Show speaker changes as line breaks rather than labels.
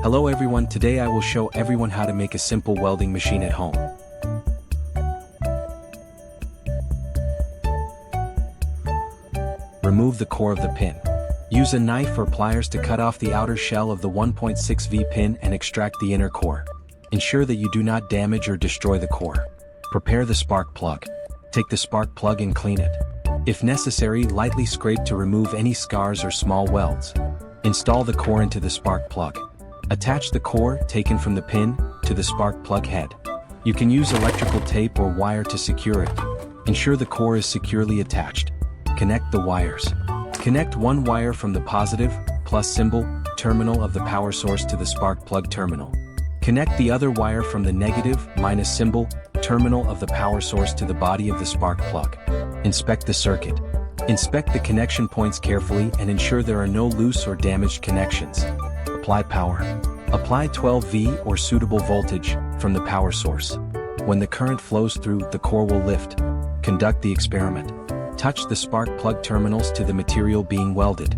Hello everyone, today I will show everyone how to make a simple welding machine at home. Remove the core of the pin. Use a knife or pliers to cut off the outer shell of the 1.6V pin and extract the inner core. Ensure that you do not damage or destroy the core. Prepare the spark plug. Take the spark plug and clean it. If necessary, lightly scrape to remove any scars or small welds. Install the core into the spark plug. Attach the core, taken from the pin, to the spark plug head. You can use electrical tape or wire to secure it. Ensure the core is securely attached. Connect the wires. Connect one wire from the positive, plus symbol, terminal of the power source to the spark plug terminal. Connect the other wire from the negative, minus symbol, terminal of the power source to the body of the spark plug. Inspect the circuit. Inspect the connection points carefully and ensure there are no loose or damaged connections. Apply power. Apply 12V or suitable voltage from the power source. When the current flows through, the core will lift. Conduct the experiment. Touch the spark plug terminals to the material being welded.